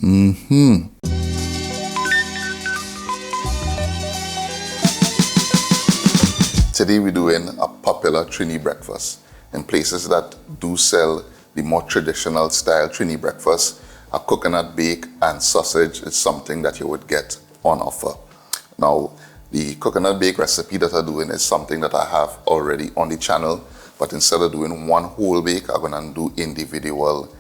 Today we're doing a popular Trini breakfast. In places that do sell the more traditional style Trini breakfast, a coconut bake and sausage is something that you would get on offer. Now, the coconut bake recipe that I'm doing is something that I have already on the channel, but instead of doing one whole bake, I'm gonna do individual,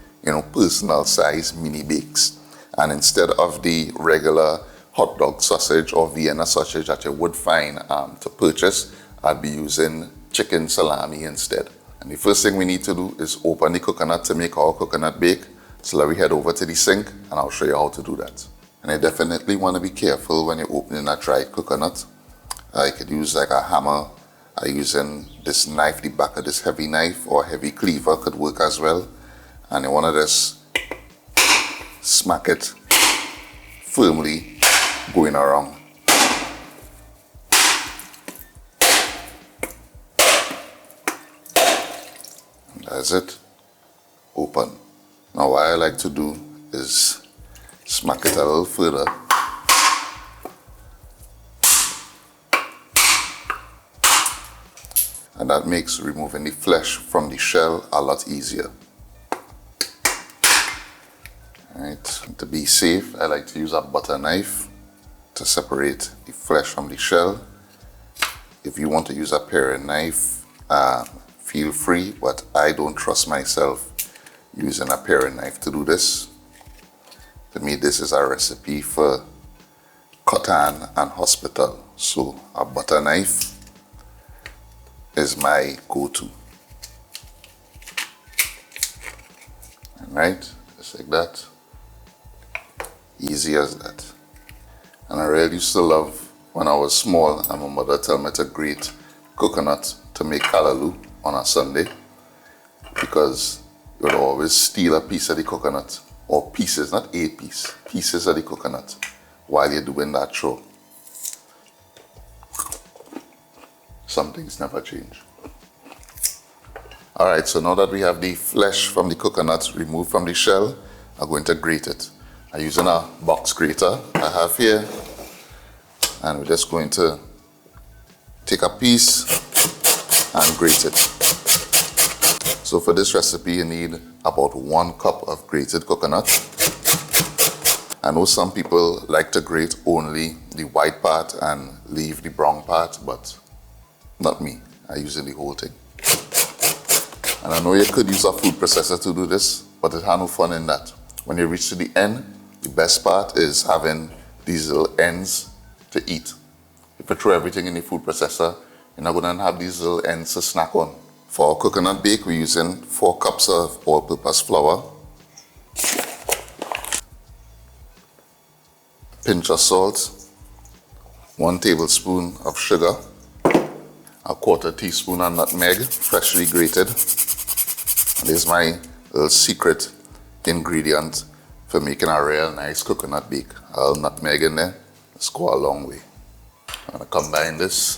personal size mini bakes. And instead of the regular hot dog sausage or Vienna sausage that you would find to purchase, I'll be using chicken salami instead. And the first thing we need to do is open the coconut to make our coconut bake. So let me head over to the sink and I'll show you how to do that. And you definitely want to be careful when you're opening a dry coconut. You could use like a hammer. Using this knife, the back of this heavy knife or heavy cleaver could work as well. And you want to just smack it firmly going around. That's it. Open. Now what I like to do is smack it a little further. And that makes removing the flesh from the shell a lot easier. Alright, to be safe, I like to use a butter knife to separate the flesh from the shell. If you want to use a paring knife, feel free, but I don't trust myself using a paring knife to do this. To me, this is a recipe for cotton and hospital. So a butter knife is my go-to. Alright, just like that. Easy as that. And I really used to love when I was small and my mother tell me to grate coconut to make callaloo on a Sunday, because you would always steal a piece of the coconut, or pieces, not a piece, pieces of the coconut while you're doing that chore. Some things never change. Alright, so now that we have the flesh from the coconut removed from the shell, I'm going to grate it. I'm using a box grater I have here, and we're just going to take a piece and grate it. So for this recipe you need about 1 cup of grated coconut. I know some people like to grate only the white part and leave the brown part, but not me. I use the whole thing. And I know you could use a food processor to do this, but it has no fun in that. When you reach to the end, the best part is having these little ends to eat. If you throw everything in the food processor, you're not going to have these little ends to snack on. For our coconut bake, we're using 4 cups of all-purpose flour, pinch of salt, 1 tablespoon of sugar, a 1/4 teaspoon of nutmeg, freshly grated. This is my little secret ingredient for making a real nice coconut bake. A little nutmeg in there, let's go a long way. I'm going to combine this.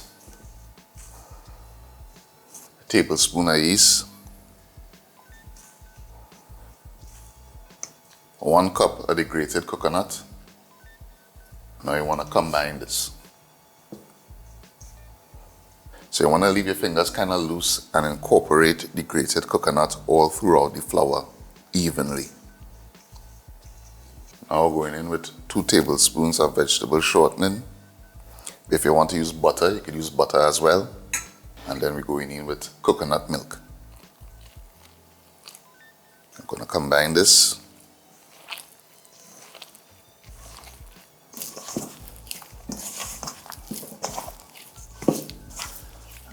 A tablespoon of yeast, 1 cup of the grated coconut. Now you want to combine this. So you want to leave your fingers kind of loose and incorporate the grated coconut all throughout the flour evenly. Now we're going in with 2 tablespoons of vegetable shortening. If you want to use butter, you can use butter as well. And then we're going in with coconut milk. I'm going to combine this.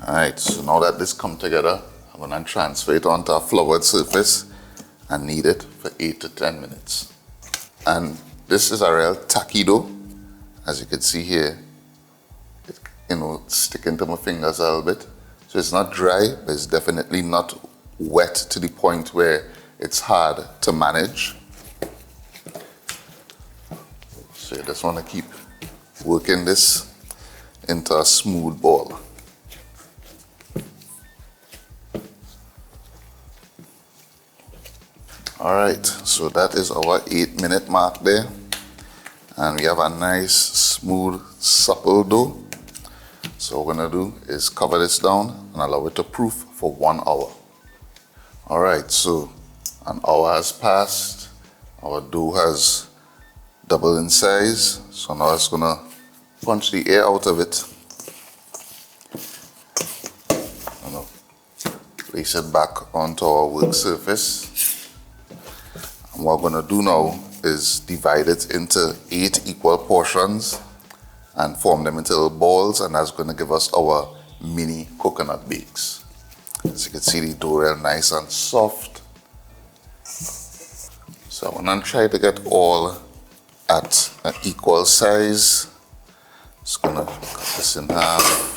Alright, so now that this come together, I'm going to transfer it onto a floured surface and knead it for 8 to 10 minutes. And this is a real tacky dough. As you can see here, it, sticking to my fingers a little bit. So it's not dry, but it's definitely not wet to the point where it's hard to manage. So you just want to keep working this into a smooth ball. All right, so that is our 8-minute mark there. And we have a nice, smooth, supple dough. So what we're gonna do is cover this down and allow it to proof for 1 hour. All right, so an hour has passed. Our dough has doubled in size. So now it's gonna punch the air out of it. I'm gonna place it back onto our work surface. And what we're gonna do now is divide it into 8 equal portions and form them into little balls, and that's gonna give us our mini coconut bakes. As you can see, the dough real nice and soft. So I'm gonna try to get all at an equal size. Just gonna cut this in half.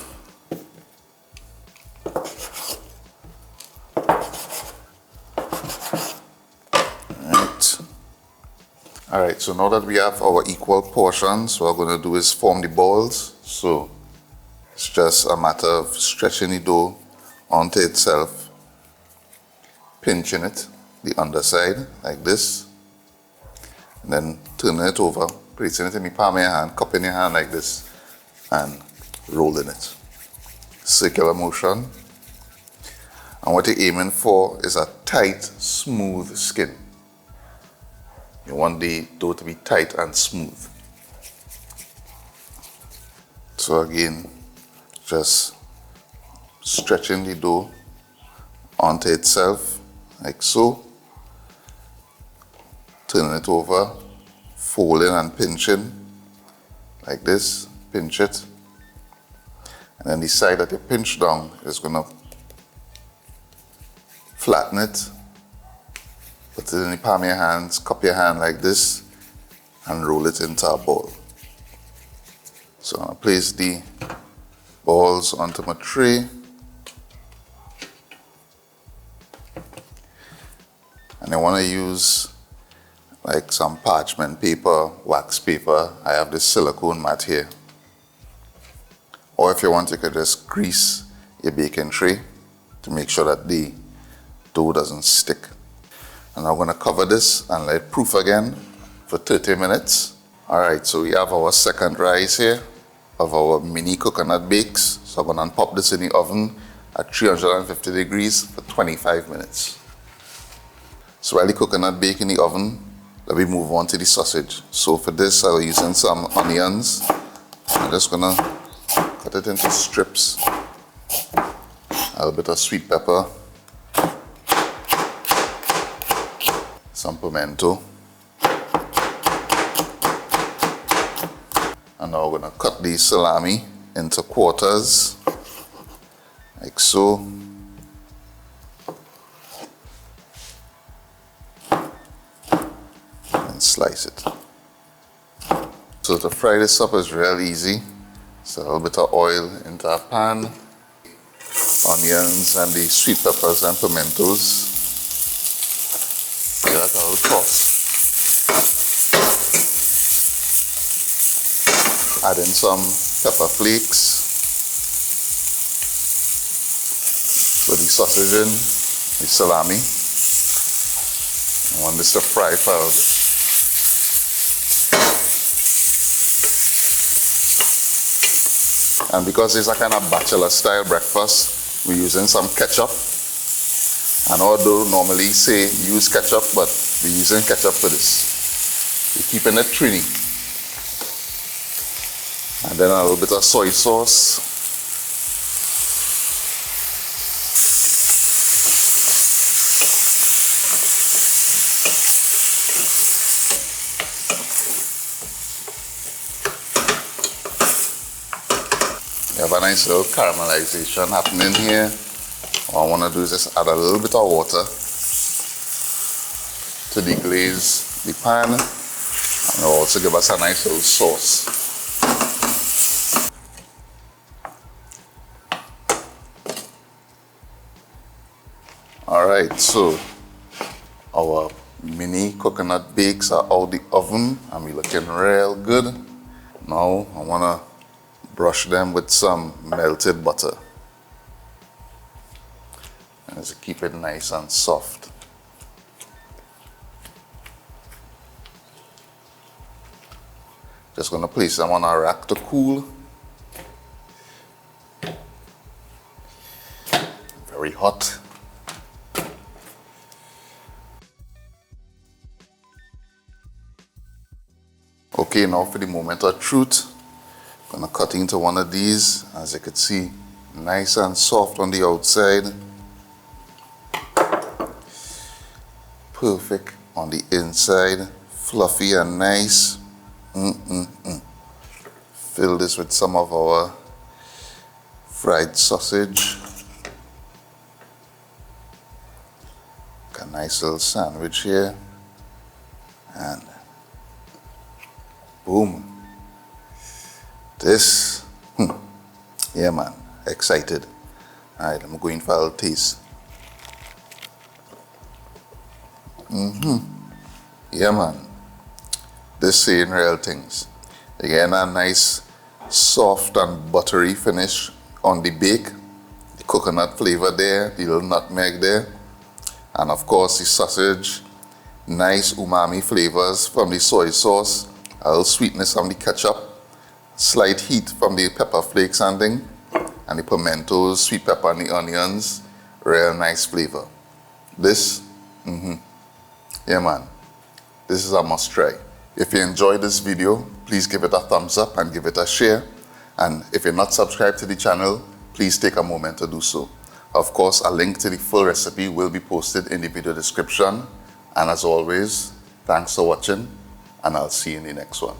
Alright, so now that we have our equal portions, what we're going to do is form the balls. So it's just a matter of stretching the dough onto itself, pinching it, the underside, like this, and then turning it over, placing it in the palm of your hand, cupping your hand like this, and rolling it. Circular motion. And what you're aiming for is a tight, smooth skin. You want the dough to be tight and smooth. So again, just stretching the dough onto itself, like so. Turning it over, folding and pinching, like this, pinch it. And then the side that you pinch down is gonna flatten it. Put it in the palm of your hands, cup your hand like this, and roll it into a ball. So I'm going to place the balls onto my tray. And I want to use like some parchment paper, wax paper. I have this silicone mat here. Or if you want, you could just grease your baking tray to make sure that the dough doesn't stick. And I'm going to cover this and let it proof again for 30 minutes. Alright, so we have our second rise here of our mini coconut bakes. So I'm going to pop this in the oven at 350 degrees for 25 minutes. So while the coconut bake in the oven, let me move on to the sausage. So for this, I'll be using some onions. I'm just going to cut it into strips. A little bit of sweet pepper. Some pimento. And now we're going to cut the salami into quarters, like so. And slice it. So to fry this up is real easy. So a little bit of oil into a pan, onions and the sweet peppers and pimentos. That a little toss. Add in some pepper flakes. Put the sausage in, the salami. I want this to fry for a little bit. And because it's a kind of bachelor style breakfast, we're using some ketchup. And although normally say use ketchup, but we're using ketchup for this. We're keeping it Trini. And then a little bit of soy sauce. You have a nice little caramelization happening here. What I want to do is just add a little bit of water to deglaze the pan, and also give us a nice little sauce. Alright, so our mini coconut bakes are out the oven and we're looking real good. Now I want to brush them with some melted butter. And just keep it nice and soft. Just gonna place them on a rack to cool. Very hot. Okay, now for the moment of truth. Gonna cut into one of these. As you can see, nice and soft on the outside. Perfect on the inside. Fluffy and nice. Fill this with some of our fried sausage. Got a nice little sandwich here. And boom. This, yeah man, excited. Alright, I'm going for a little taste. Yeah man, this saying real things. Again, a nice soft and buttery finish on the bake. The coconut flavor there, the little nutmeg there. And of course the sausage, nice umami flavors from the soy sauce, a little sweetness from the ketchup, slight heat from the pepper flakes and thing, and the pimentos, sweet pepper and the onions, real nice flavor. This, yeah man, this is a must try. If you enjoyed this video, please give it a thumbs up and give it a share. And if you're not subscribed to the channel, please take a moment to do so. Of course, a link to the full recipe will be posted in the video description. And as always, thanks for watching, and I'll see you in the next one.